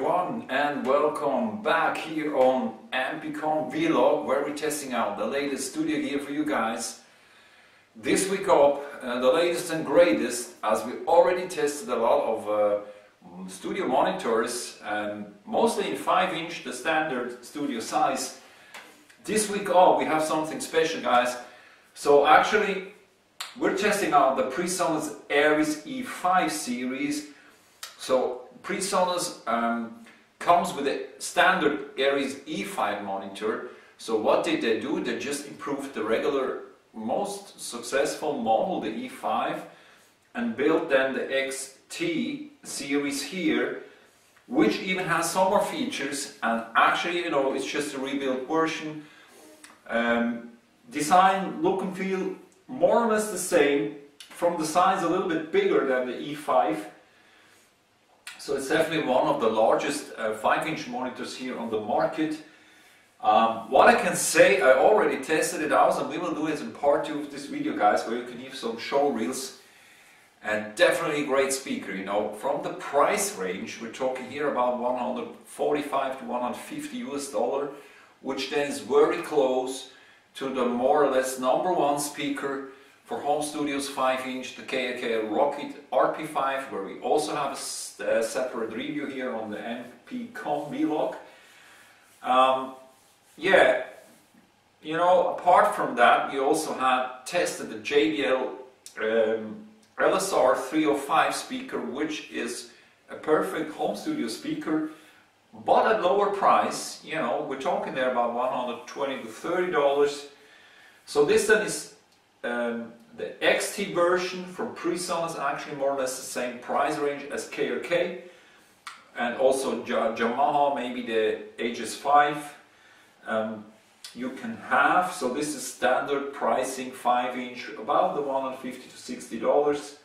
everyone, and welcome back here on MPCOM Vlog, where we're testing out the latest studio gear for you guys. This week up, the latest and greatest, as we already tested a lot of studio monitors, mostly in 5-inch, the standard studio size. This week up we have something special, guys. So actually we're testing out the Presonus Eris E5 series. So Presonus comes with a standard Eris E5 monitor. So what did they do? They just improved the regular, most successful model, the E5, and built then the XT series here, which even has some more features. And actually, you know, it's just a rebuilt version. Design, look and feel more or less the same. From the size, a little bit bigger than the E5. So it's definitely one of the largest 5-inch monitors here on the market. What I can say, I already tested it out, and we will do it in part 2 of this video, guys, where you can use some show reels. And definitely a great speaker, you know. From the price range, we're talking here about $145 to $150 US, which then is very close to the more or less #1 speaker for Homestudio's 5-inch, the HOMERECORDING RP5, where we also have a separate review here on the MPCOM Vlog. Yeah, you know, apart from that, we also had tested the JBL LSR 305 speaker, which is a perfect home studio speaker, but at lower price. You know, we're talking there about $120 to $30. So this then is the XT version from Presonus, actually more or less the same price range as KRK, and also Yamaha, maybe the HS5 you can have. So this is standard pricing, 5-inch, about the $150 to $60.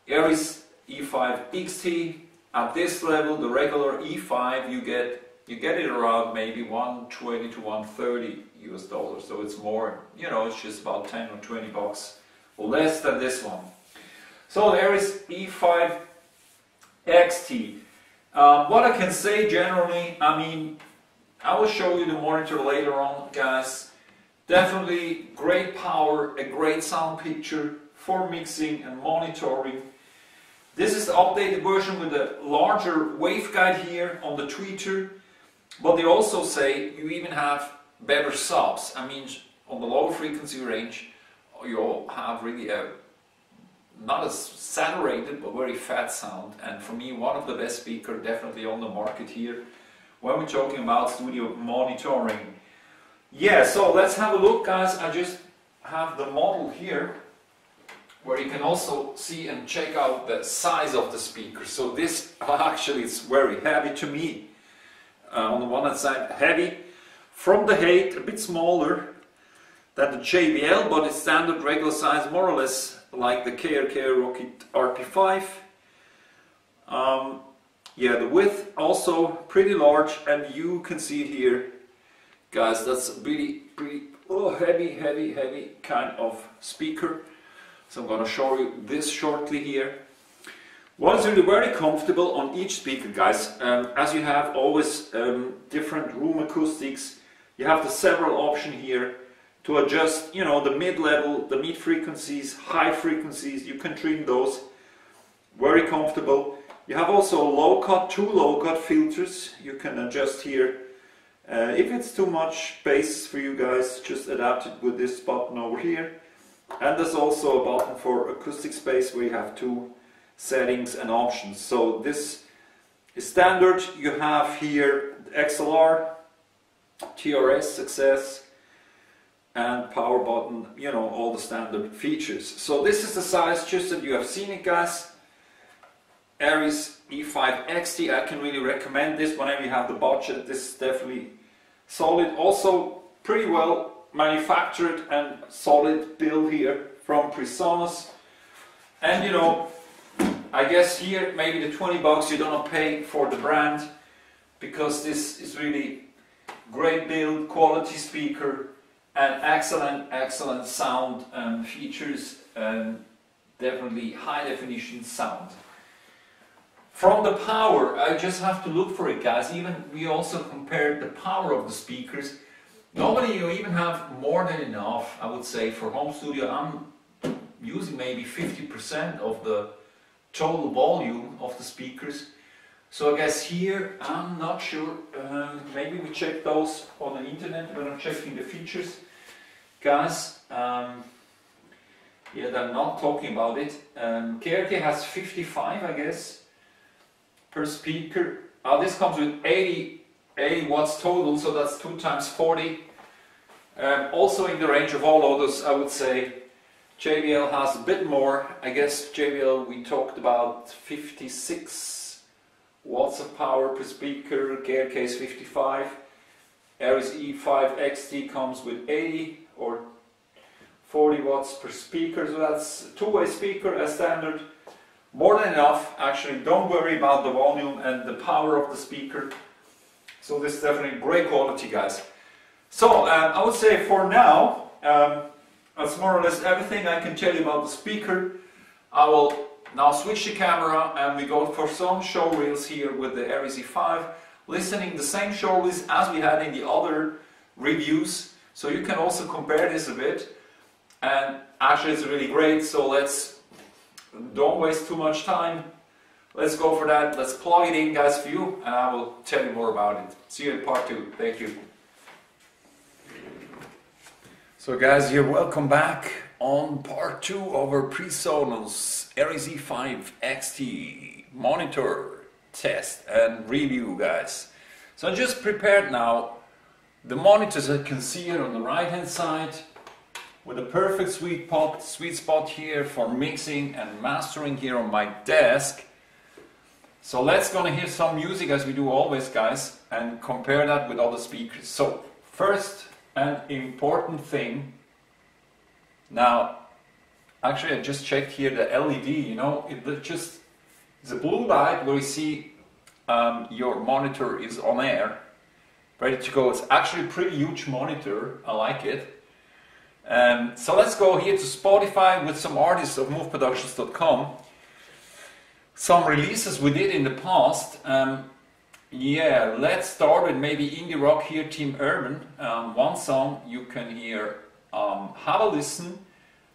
Eris E5 XT, at this level, the regular E5, you get it around maybe $120 to $130 US. So it's more, you know, it's just about 10 or 20 bucks less than this one. So there is E5 XT. What I can say generally, I mean, I will show you the monitor later on, guys. Definitely great power, a great sound picture for mixing and monitoring. This is the updated version with a larger waveguide here on the tweeter. But they also say you even have better subs. I mean, on the low frequency range, you'll have really a not as saturated but very fat sound. And for me, one of the best speakers definitely on the market here when we're talking about studio monitoring. Yeah, so let's have a look, guys. I just have the model here, where you can also see and check out the size of the speaker. So this actually is very heavy to me. On the one hand side, heavy. From the height, a bit smaller than the JBL, but it's standard regular size, more or less like the HOMERECORDING RP5. Yeah, the width also pretty large, and you can see it here, guys. That's a pretty heavy kind of speaker. So I'm going to show you this shortly here. Well, it's really very comfortable on each speaker, guys. As you have always different room acoustics, you have the several options here to adjust, you know, the mid-level, the mid frequencies, high frequencies. You can trim those. Very comfortable. You have also low-cut, 2 low-cut filters. You can adjust here. If it's too much bass for you guys, just adapt it with this button over here. And there's also a button for acoustic space, where you have 2 settings and options. So this is standard. You have here XLR, TRS success, and power button, you know, all the standard features. So this is the size, just that you have seen it, guys. Eris E5 XT, I can really recommend this whenever you have the budget. This is definitely solid. Also pretty well manufactured and solid build here from Presonus. And you know, I guess here maybe the 20 bucks you don't pay for the brand, because this is really great build, quality speaker, and excellent sound features, and definitely high definition sound. From the power, I just have to look for it, guys. Even we also compared the power of the speakers. Normally you even have more than enough, I would say, for home studio. I'm using maybe 50% of the total volume of the speakers. So I guess here, I'm not sure, maybe we check those on the internet when I'm checking the features. Guys, yeah, they're not talking about it. KRK has 55, I guess, per speaker. This comes with 80 watts total, so that's 2 times 40. Also in the range of all others, I would say. JBL has a bit more. I guess JBL, we talked about 56 watts of power per speaker. KRK is 55. Eris E5 XT comes with 80 or 40 watts per speaker. So that's a two-way speaker as standard. More than enough. Actually, don't worry about the volume and the power of the speaker. So this is definitely great quality, guys. So I would say for now, that's more or less everything I can tell you about the speaker. I will now switch the camera and we go for some show reels here with the Eris E5, listening the same show reels as we had in the other reviews. So you can also compare this a bit. And actually it's really great, so don't waste too much time. Let's go for that. Let's plug it in, guys, for you, and I will tell you more about it. See you in part 2. Thank you. So guys, you're welcome back on part 2 of our Presonus Eris E5 XT monitor test and review, guys. So I just prepared now the monitors that you can see here on the right hand side with a perfect sweet spot here for mixing and mastering here on my desk. So let's gonna hear some music as we do always, guys, and compare that with other speakers. So first, an important thing. Now, actually I just checked here the LED, you know, it's a blue light where you see your monitor is on air, ready to go. It's actually a pretty huge monitor, I like it. So let's go here to Spotify with some artists of moveproductions.com. Some releases we did in the past. Yeah, let's start with maybe indie rock here, Team Urban. One song you can hear, have a listen,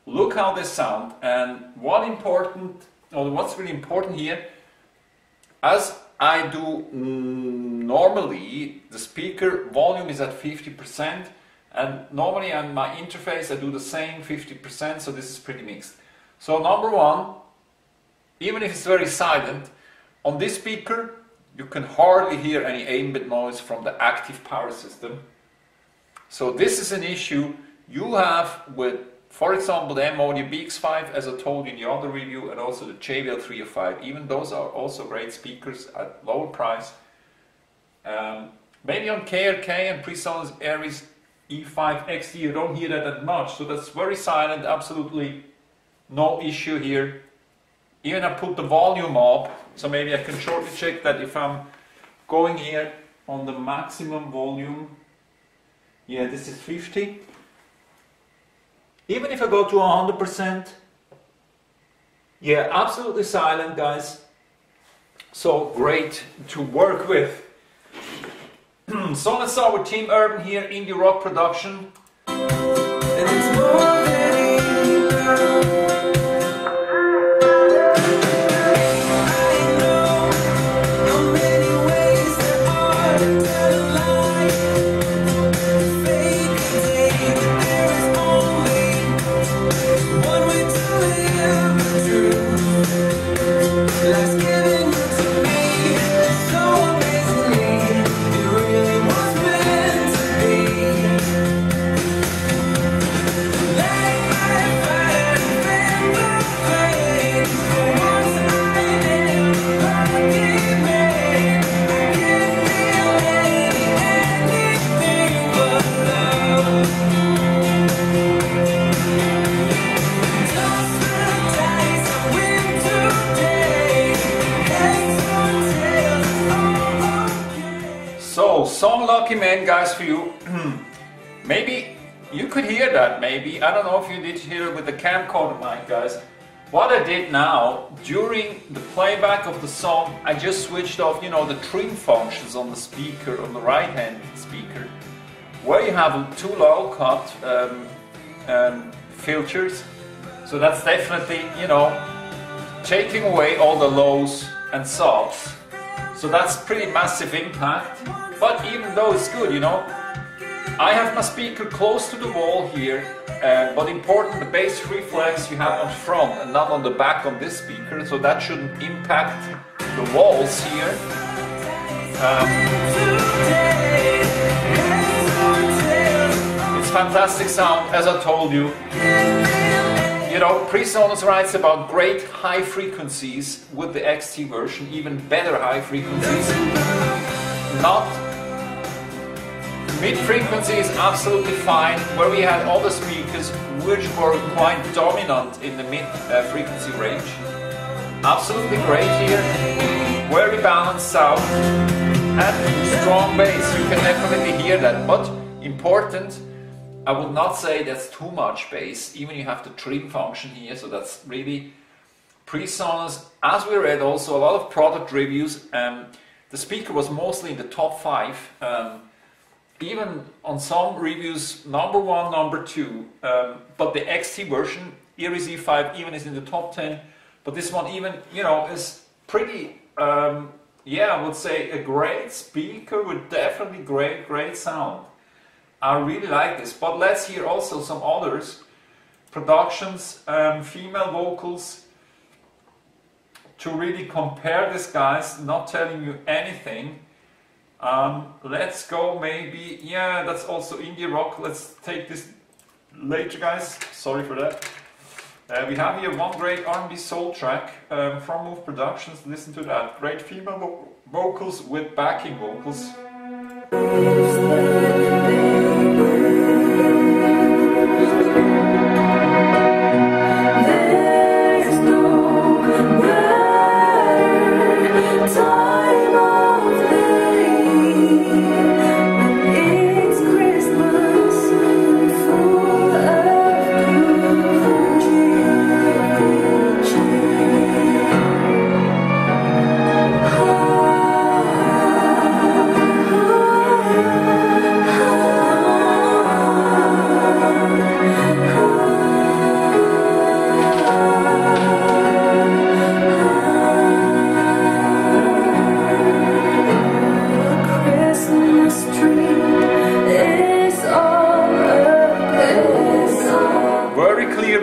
look how they sound, and what's really important here, as I do normally, the speaker volume is at 50%, and normally on my interface I do the same 50%, so this is pretty mixed. So number one, even if it's very silent, on this speaker you can hardly hear any 8-bit noise from the active power system. So this is an issue you have with, for example, the M-Audio BX5, as I told you in the other review, and also the JBL 305. Even those are also great speakers at lower price. Maybe on KRK and Presonus Eris E5 XT you don't hear that much, so that's very silent, absolutely no issue here. Even I put the volume up, so maybe I can shortly check that if I'm going here on the maximum volume. Yeah, this is 50. Even if I go to 100%, yeah, absolutely silent, guys. So great to work with. So let's start with Team Urban here, indie rock production. And it's more than enough. Song Lucky Man, guys, for you. Maybe you could hear that, maybe. I don't know if you did hear it with the camcorder mic, guys. What I did now, during the playback of the song, I just switched off, you know, the trim functions on the speaker, on the right hand speaker, where you have 2 low cut filters. So that's definitely, you know, taking away all the lows and subs. So that's pretty massive impact. But even though it's good, you know, I have my speaker close to the wall here, but important, the bass reflex you have on front and not on the back on this speaker, so that shouldn't impact the walls here. It's fantastic sound, as I told you. You know, Presonus writes about great high frequencies with the XT version, even better high frequencies. Not mid frequency is absolutely fine, where we had other speakers which were quite dominant in the mid frequency range. Absolutely great here, very balanced sound and strong bass. You can definitely hear that, but important, I would not say that's too much bass. Even you have the trim function here, so that's really Presonus. As we read also a lot of product reviews, the speaker was mostly in the top 5. Even on some reviews, number 1, number 2, but the XT version, Eris E5, even is in the top 10. But this one even, you know, is pretty, yeah, I would say a great speaker with definitely great sound. I really like this. But let's hear also some others, productions, female vocals, to really compare this, guys. Not telling you anything. Let's go maybe, yeah, that's also indie rock. Let's take this later, guys. Sorry for that. We have here one great R&B soul track from Move Productions. Listen to that. Great female vocals with backing vocals.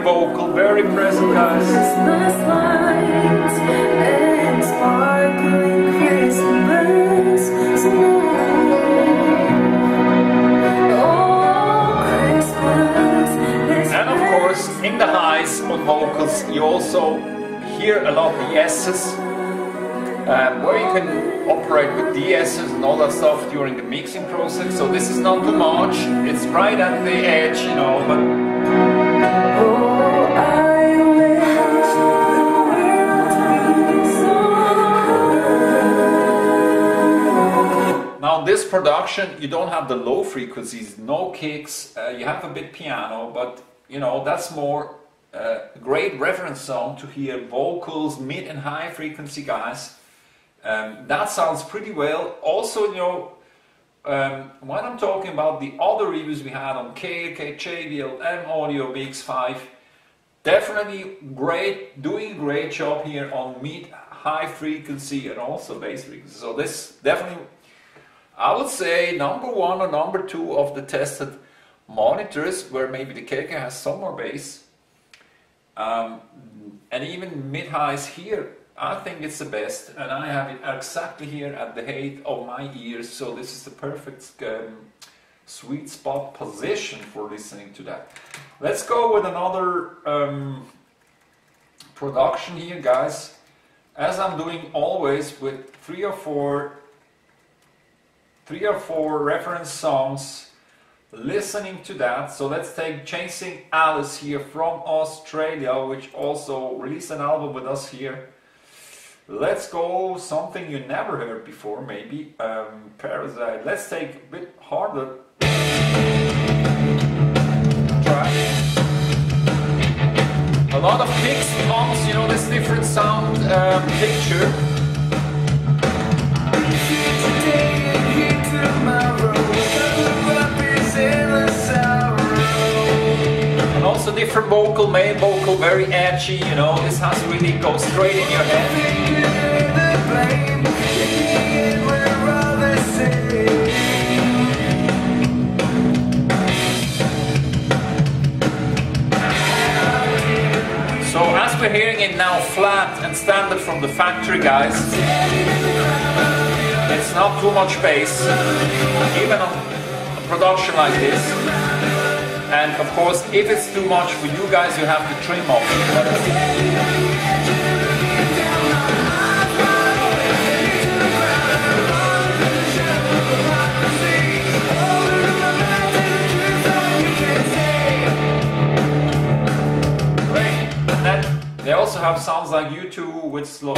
Vocal, very present, guys. Christmas lights and sparkling Christmas snow. Oh, Christmas. And of course, in the highs on vocals, you also hear a lot of the S's, where you can operate with DS's and all that stuff during the mixing process. So this is not too much. It's right at the edge, you know, but now this production, you don't have the low frequencies, no kicks, you have a bit piano, but you know, that's more a great reference song to hear vocals, mid and high frequency, guys. That sounds pretty well. Also, you know, when I'm talking about the other reviews we had on KK, JBL, M Audio, BX5, definitely great, doing a great job here on mid, high frequency and also bass frequency. So this definitely, I would say, number 1 or number 2 of the tested monitors, where maybe the KK has some more bass, and even mid highs here. I think it's the best, and I have it exactly here at the height of my ears, so this is the perfect sweet spot position for listening to that. Let's go with another production here, guys, as I'm doing always with three or four reference songs, listening to that. So let's take Chasing Alice here from Australia, which also released an album with us here. Let's go something you never heard before, maybe Parasite. Let's take a bit harder track. A A lot of picks, toms, you know, this different sound picture. And also different vocal, male vocal, very edgy, you know, this has really go straight in your head. So as we're hearing it now flat and standard from the factory, guys, it's not too much bass, even on a production like this. And of course, if it's too much for you guys, you have to trim off. Great. And then they also have sounds like U2 with slow.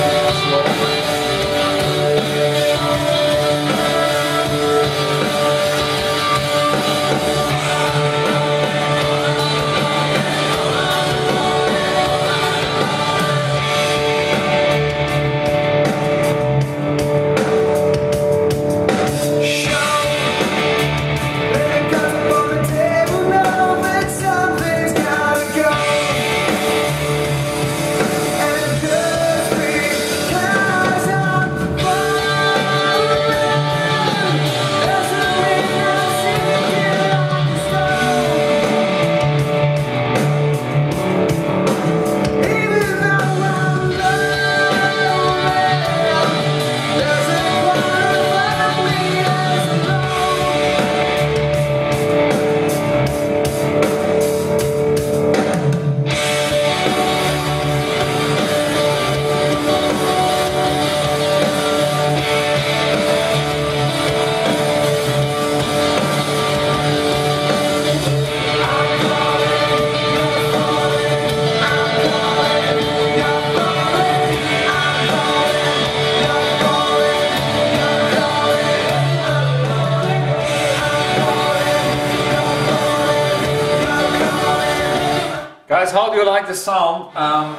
Guys, how do you like the sound? I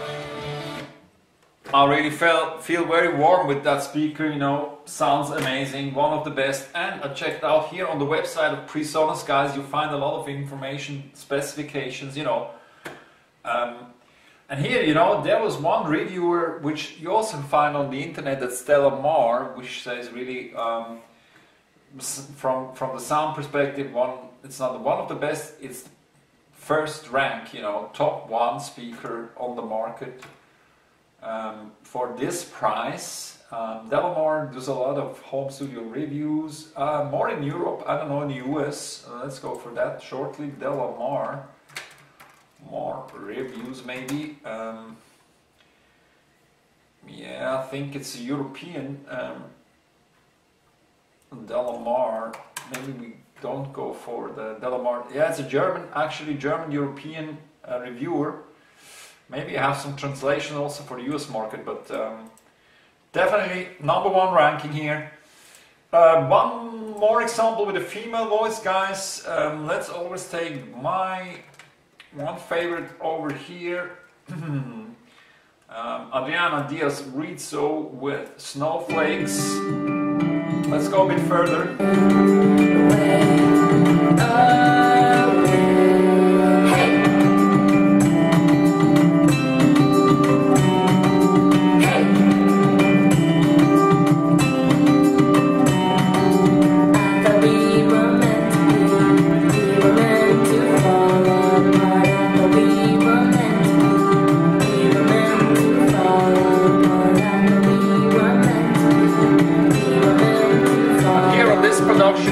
really feel very warm with that speaker, you know, sounds amazing, one of the best. And I checked out here on the website of Presonus, guys, you find a lot of information, specifications, you know. And here, you know, there was one reviewer, which you also find on the internet, that's Stella Mar, which says really, from the sound perspective, it's not one of the best, it's first rank, you know, top one speaker on the market for this price. Demo&Review does a lot of home studio reviews, more in Europe, I don't know, in the US. Let's go for that shortly. Demo&Review, more reviews maybe. Yeah, I think it's a European Demo&Review. Maybe we don't go for the Demo&Review. Yeah, it's a German, actually German-European reviewer. Maybe I have some translation also for the US market, but definitely #1 ranking here. One more example with a female voice, guys. Let's always take my one favorite over here. Adriana Diaz Rizzo with Snowflakes. Let's go a bit further.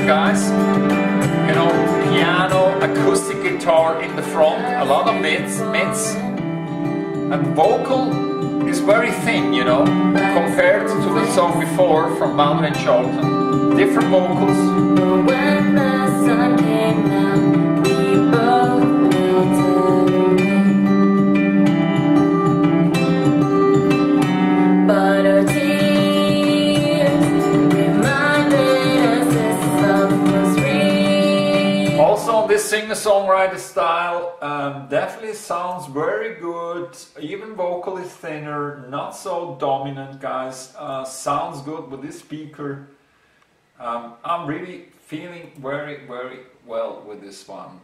Guys, you know, piano, acoustic guitar in the front, a lot of mids, and vocal is very thin, you know, compared to the song before from Malvin and Charlton. Different vocals. When the sun came out, we both melted away. But our this singer-songwriter style. Definitely sounds very good. Even vocally thinner, not so dominant, guys. Sounds good with this speaker. I'm really feeling very, very well with this one.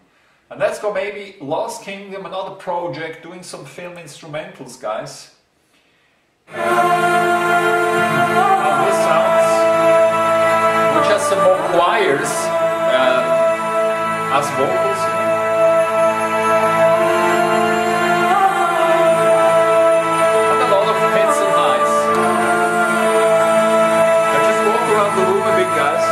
And let's go maybe Lost Kingdom, another project, doing some film instrumentals, guys. How this sounds, which has some more choirs as vocals. And a lot of hits and highs. I just walk around the room a bit, guys.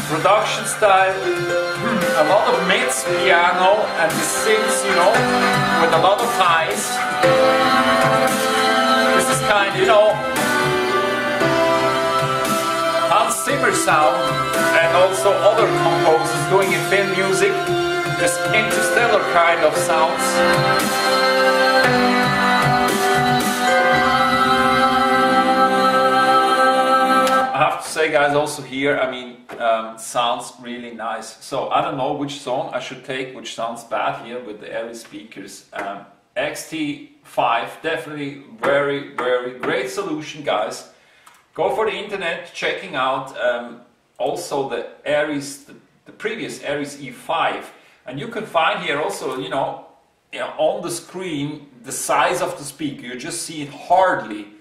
Production style, a lot of mids piano, and this sings, you know, with a lot of highs. This is kind of, you know, Hans Zimmer sound, and also other composers doing in film music, this interstellar kind of sounds. I have to say, guys, also here, I mean, sounds really nice. So I don't know which song I should take, which sounds bad here with the Eris speakers. XT5, definitely very, very great solution, guys. Go for the internet, checking out also the Eris, the previous Eris E5, and you can find here also, you know, on the screen the size of the speaker. You just see it hardly.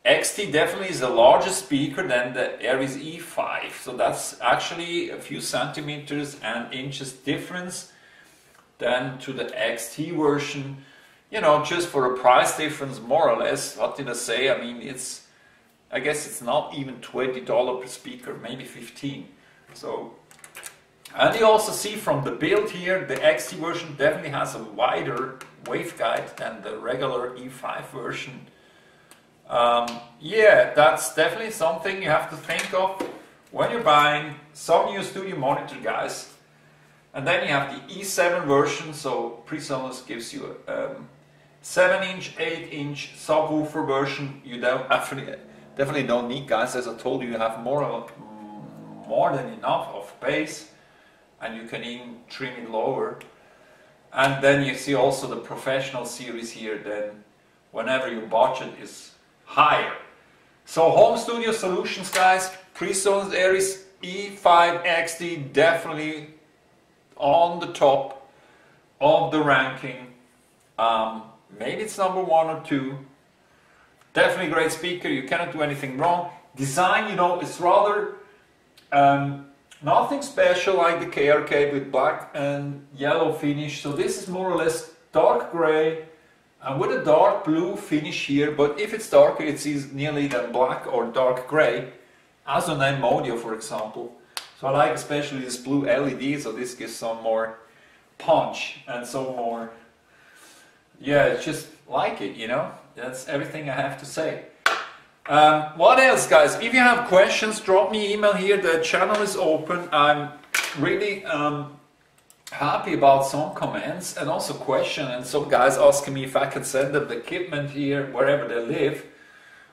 XT definitely is a larger speaker than the Eris E5, so that's actually a few centimeters and inches difference than to the XT version. You know, just for a price difference, more or less. What did I say? I mean, it's, I guess it's not even $20 per speaker, maybe 15. So, and you also see from the build here, the XT version definitely has a wider waveguide than the regular E5 version. Yeah, that's definitely something you have to think of when you're buying some new studio monitor, guys. And then you have the E7 version, so Presonus gives you a 7-inch, 8-inch subwoofer version. You don't definitely don't need, guys. As I told you, you have more than enough of bass, and you can even trim it lower. And then you see also the professional series here, then whenever your budget is higher. So home studio solutions, guys, Presonus Eris E5 XT, definitely on the top of the ranking. Maybe it's number 1 or 2. Definitely great speaker, you cannot do anything wrong. Design, you know, is rather nothing special like the KRK with black and yellow finish. So this is more or less dark gray and with a dark blue finish here, but if it's darker it's nearly than black or dark gray, as on Homestudio, for example. So I like especially this blue LED, so this gives some more punch and some more, yeah, it's just like it, you know. That's everything I have to say. What else, guys? If you have questions, drop me an email here. The channel is open. I'm really happy about some comments and also questions, and some guys asking me if I can send them the equipment here wherever they live.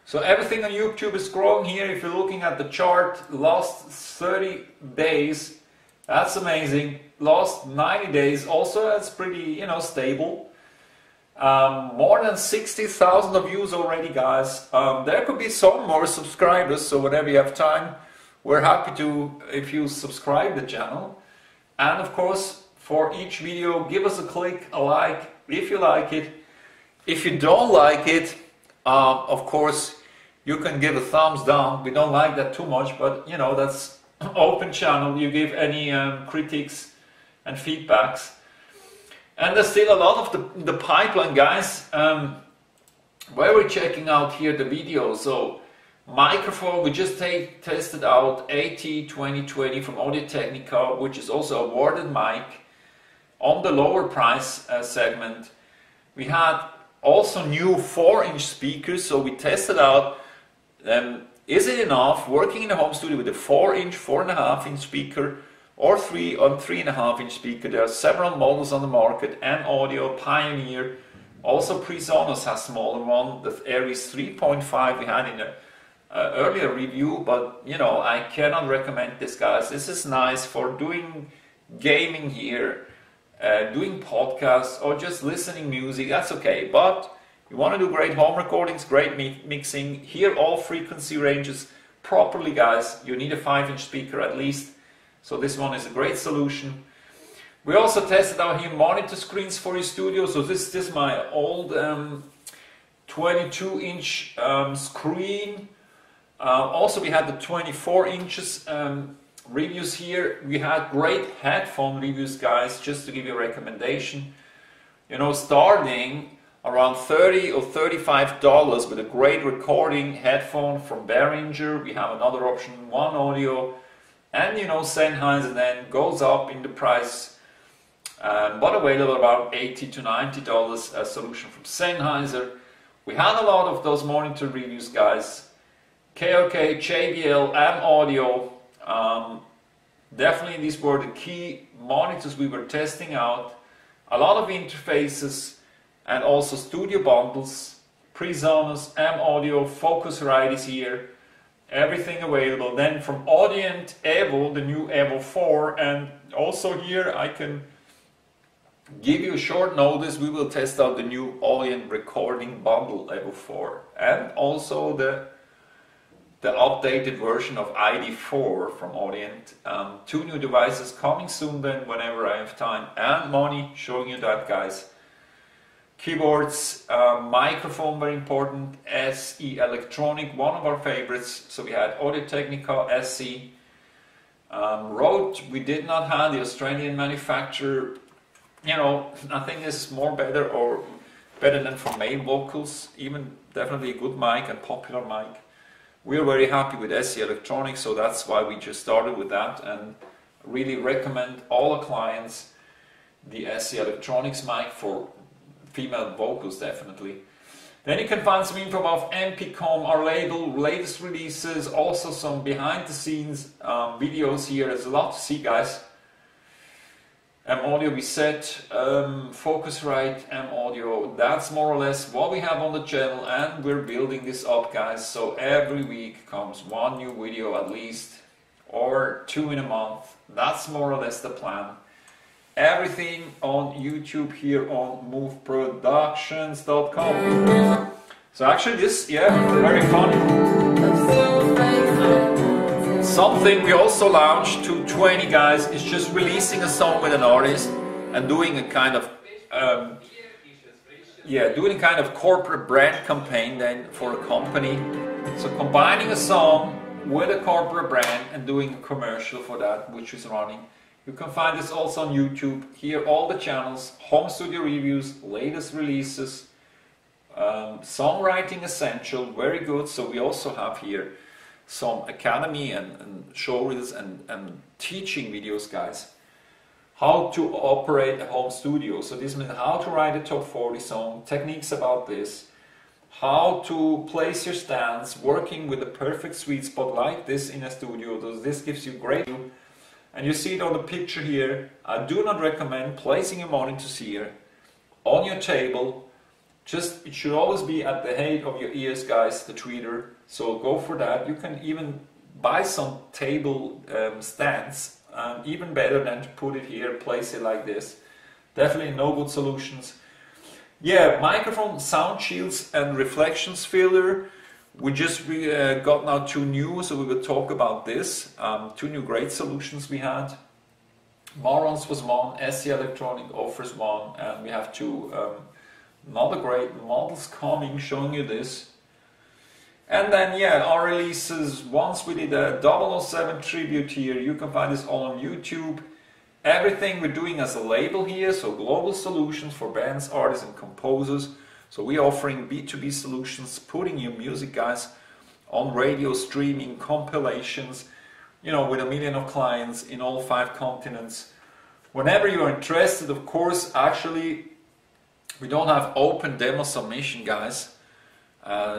So everything on YouTube is growing here. If you're looking at the chart, last 30 days, that's amazing. Last 90 days also, that's pretty, stable. More than 60,000 views already, guys. There could be some more subscribers, so whenever you have time, we're happy to, if you subscribe the channel. And of course, for each video, give us a click, a like, if you like it. If you don't like it, of course, you can give a thumbs down. We don't like that too much, but that's open channel. You give any critiques and feedbacks. And there's still a lot of the pipeline, guys, where we're checking out here the videos. So microphone, we just tested out AT2020 from Audio-Technica, which is also awarded mic on the lower price segment. We had also new 4-inch speakers, so we tested out, is it enough working in a home studio with a 4-inch, 4.5-inch speaker, or 3.5-inch speaker. There are several models on the market, M-Audio, Pioneer, also Presonus has smaller one, the Eris 3.5 we had in a earlier review, but I cannot recommend this, guys. This is nice for doing gaming here, doing podcasts, or just listening music. That's okay, but you want to do great home recordings, great mixing, hear all frequency ranges properly, guys. You need a 5-inch speaker at least, so this one is a great solution. We also tested out here monitor screens for your studio. So this is my old 22-inch screen. Also we had the 24 inches reviews here. We had great headphone reviews, guys, just to give you a recommendation. Starting around $30 or $35 with a great recording headphone from Behringer. We have another option, One Audio, and Sennheiser then goes up in the price, but available about $80 to $90 a solution from Sennheiser. We had a lot of those monitor reviews, guys. KOK, JBL, M-Audio, definitely these were the key monitors we were testing out. A lot of interfaces and also studio bundles. Presonus, M-Audio, Focusrite is here, everything available. Then from Audient Evo, the new Evo 4, and also here I can give you a short notice, we will test out the new Audient recording bundle Evo 4, and also the updated version of ID4 from Audient. 2 new devices coming soon then, whenever I have time and money, showing you that, guys. Keyboards, microphone, very important, SE Electronic, one of our favorites. So we had Audio-Technica, SE. Rode, we did not have the Australian manufacturer. I think this is better than for male vocals, even definitely a good mic and popular mic. We are very happy with SE Electronics, so that's why we just started with that, and really recommend all our clients the SE Electronics mic for female vocals, definitely. Then you can find some info about MPCOM, our label, latest releases, also some behind the scenes videos here. There's a lot to see, guys. M-Audio we set, Focusrite, M-Audio, that's more or less what we have on the channel, and we're building this up, guys. So every week comes 1 new video at least, or 2 in a month. That's more or less the plan. Everything on YouTube here on moveproductions.com. So actually this, very funny. Something we also launched, 220, guys, is just releasing a song with an artist and doing a kind of corporate brand campaign then for a company. So combining a song with a corporate brand and doing a commercial for that, which is running. You can find this also on YouTube. Here all the channels, home studio reviews, latest releases, songwriting essential, very good. So we also have here some academy and show reels and teaching videos, guys. How to operate a home studio. So this means how to write a top 40 song, techniques about this, how to place your stands, working with the perfect sweet spot like this in a studio. This gives you great view. And you see it on the picture here. I do not recommend placing your monitors here on your table. Just, it should always be at the height of your ears, guys, the tweeter. So go for that. You can even buy some table stands, even better than to put it here, place it like this. Definitely no good solutions. Yeah, microphone, sound shields and reflections filter. We just got now 2 new, so we will talk about this. 2 new great solutions we had. Morons was one, SC Electronic offers one, and we have 2 another great models coming, showing you this. And then, yeah, our releases. Once we did a 007 tribute here. You can find this all on YouTube. Everything we're doing as a label here, so global solutions for bands, artists and composers. So we're offering B2B solutions, putting your music, guys, on radio, streaming, compilations, you know, with 1 million of clients in all 5 continents. Whenever you're interested, of course, actually, we don't have open demo submission, guys,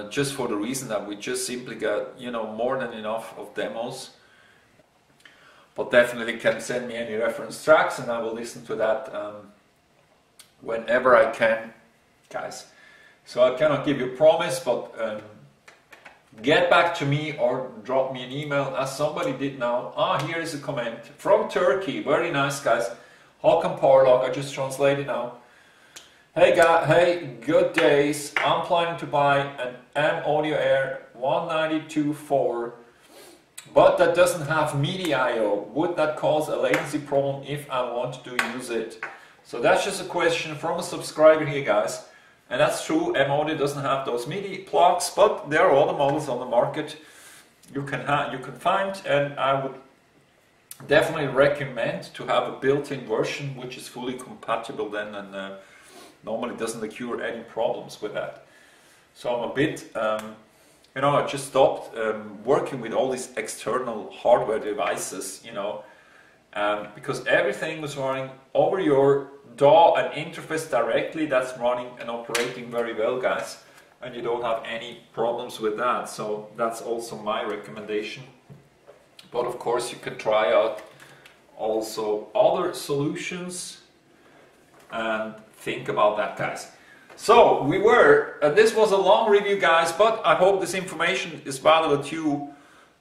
just for the reason that we just simply got, you know, more than enough of demos. But definitely can send me any reference tracks and I will listen to that whenever I can, guys. So I cannot give you a promise, but get back to me or drop me an email as somebody did now. Here is a comment from Turkey. Very nice, guys. Hakan Parlak, I just translated now. Hey, good days. I'm planning to buy an M Audio Air 192.4, but that doesn't have MIDI I/O. Would that cause a latency problem if I want to use it? So that's just a question from a subscriber here, guys. And that's true, M Audio doesn't have those MIDI plugs, but there are other models on the market you can find, and I would definitely recommend to have a built-in version which is fully compatible then, and normally doesn't occur any problems with that. So I'm a bit, you know, I just stopped working with all these external hardware devices, you know, because everything was running over your DAW and interface directly. That's running and operating very well, guys, and you don't have any problems with that. So that's also my recommendation. But of course you can try out also other solutions and think about that, guys. So this was a long review, guys, but I hope this information is valuable to you,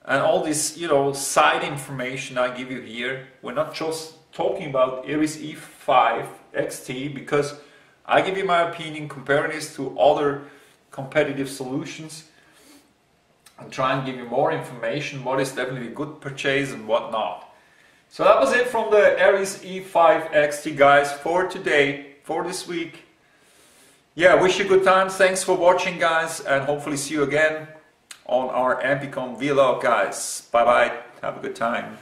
and all this, you know, side information I give you here. We're not just talking about Eris E5 XT, because I give you my opinion, comparing this to other competitive solutions, and try and give you more information, what is definitely a good purchase and what not. So that was it from the Eris E5 XT, guys, for today, for this week. Yeah, wish you good times. Thanks for watching, guys, and hopefully see you again on our MPCOM vlog, guys. Bye bye. Have a good time.